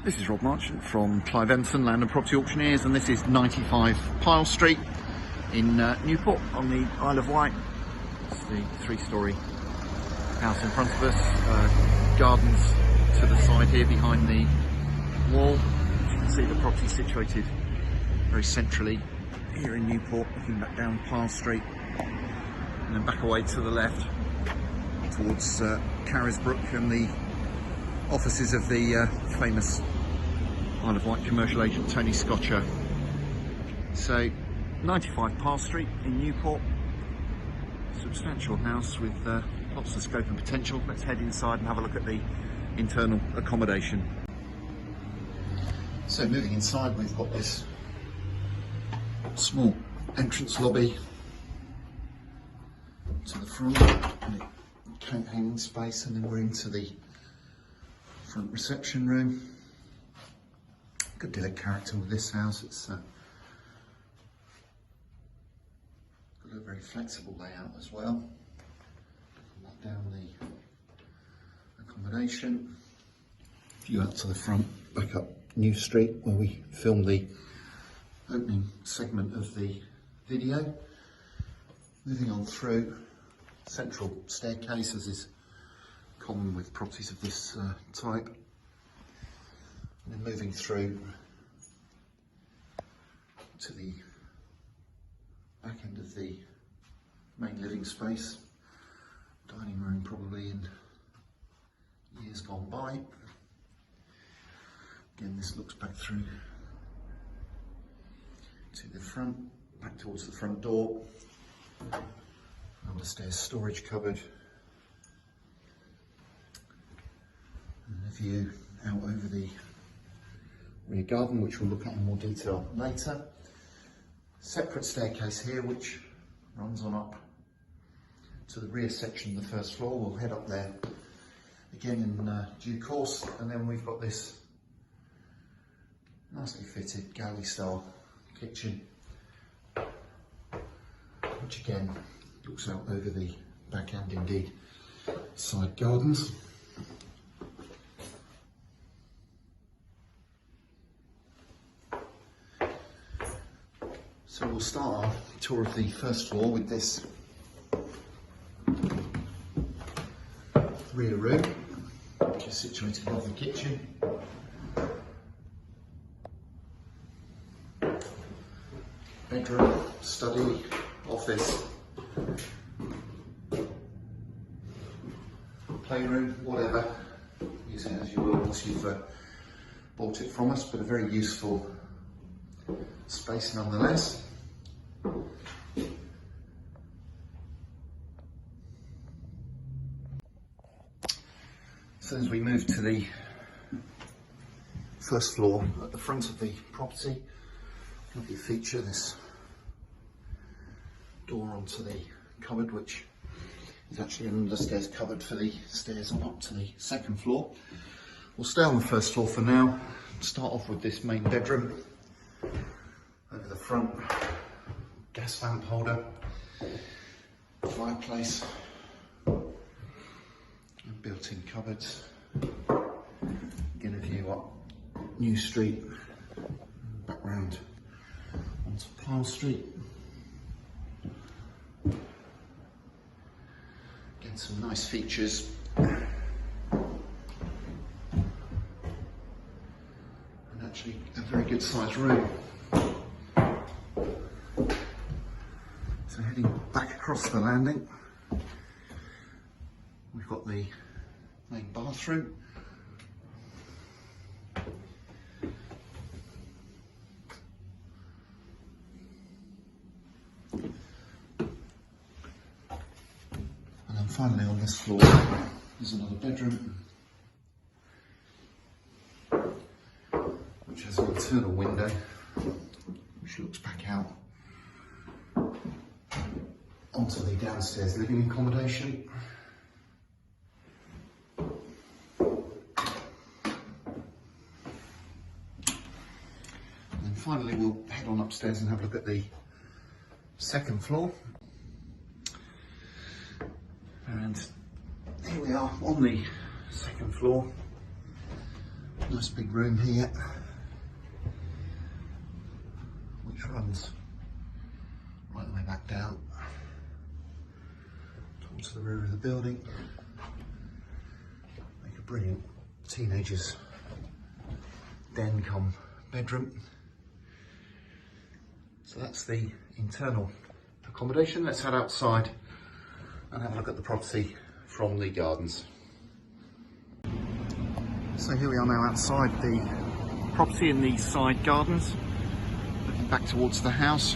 This is Rob Marchant from Clive Emerson Land and Property Auctioneers, and this is 95 Pyle Street in Newport on the Isle of Wight. It's the three-storey house in front of us, gardens to the side here behind the wall. As you can see, the property is situated very centrally here in Newport, looking back down Pyle Street and then back away to the left towards Carisbrooke and the offices of the famous Isle of Wight commercial agent Tony Scotcher. So 95 Pyle Street in Newport, substantial house with lots of scope and potential. Let's head inside and have a look at the internal accommodation. So moving inside, we've got this small entrance lobby to the front, coat hanging space, and then we're into the front reception room. Good deal of character with this house. It's got a very flexible layout as well. Look down the accommodation. View out to the front, back up New Street where we filmed the opening segment of the video. Moving on through, central staircase, as is common with properties of this type. And then moving through to the back end of the main living space, dining room probably in years gone by. Again, this looks back through to the front, back towards the front door. Understairs storage cupboard. And a view out over the rear garden, which we'll look at in more detail later. Separate staircase here, which runs on up to the rear section of the first floor. We'll head up there again in due course. And then we've got this nicely fitted galley-style kitchen, which again looks out over the back and indeed side gardens. So we'll start our tour of the first floor with this rear room, which is situated above the kitchen. Bedroom, study, office, playroom, whatever. Use it as you will once you've bought it from us, but a very useful space nonetheless. So as we move to the first floor at the front of the property, lovely feature, this door onto the cupboard, which is actually an understairs cupboard for the stairs on up to the second floor. We'll stay on the first floor for now. Start off with this main bedroom. Over the front, gas lamp holder, fireplace, and built-in cupboards. Again, a view up New Street, back round onto Pyle Street. Again, some nice features. And actually a very good sized room. So heading back across the landing, we've got the main bathroom. And then finally on this floor is another bedroom, which has an internal window which looks back out onto the downstairs living accommodation. And then finally we'll head on upstairs and have a look at the second floor. And here we are on the second floor. Nice big room here, which runs right the way back down towards the rear of the building. Make a brilliant teenager's den come bedroom. So that's the internal accommodation. Let's head outside and have a look at the property from the gardens. So here we are now outside the property in the side gardens, looking back towards the house,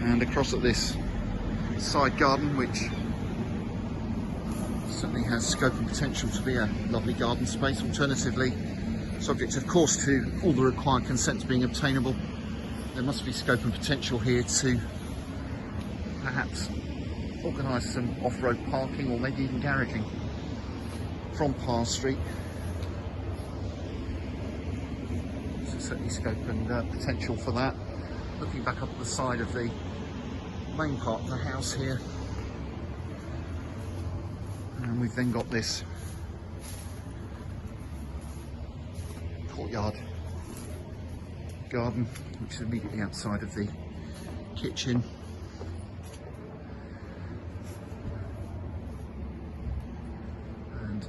and across at this side garden, which certainly has scope and potential to be a lovely garden space. Alternatively, subject of course to all the required consents being obtainable, there must be scope and potential here to perhaps organise some off-road parking or maybe even garaging from Pyle Street. So certainly scope and potential for that. Looking back up the side of the main part of the house here, and we've then got this courtyard garden, which is immediately outside of the kitchen. And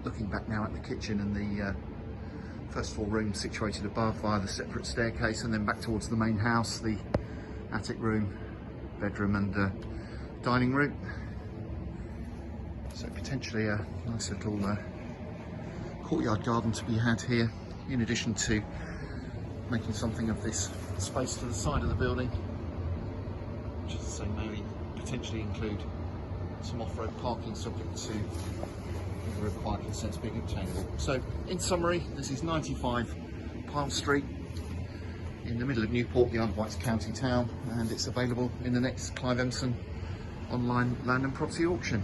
looking back now at the kitchen and the first floor room situated above via the separate staircase, and then back towards the main house, the attic room, bedroom and dining room. So potentially a nice little courtyard garden to be had here, in addition to making something of this space to the side of the building, which, as I say, may potentially include some off-road parking subject to the required consents being obtainable. So in summary, this is 95 Pyle Street in the middle of Newport, the Isle of Wight's county town, and it's available in the next Clive Empson online land and property auction.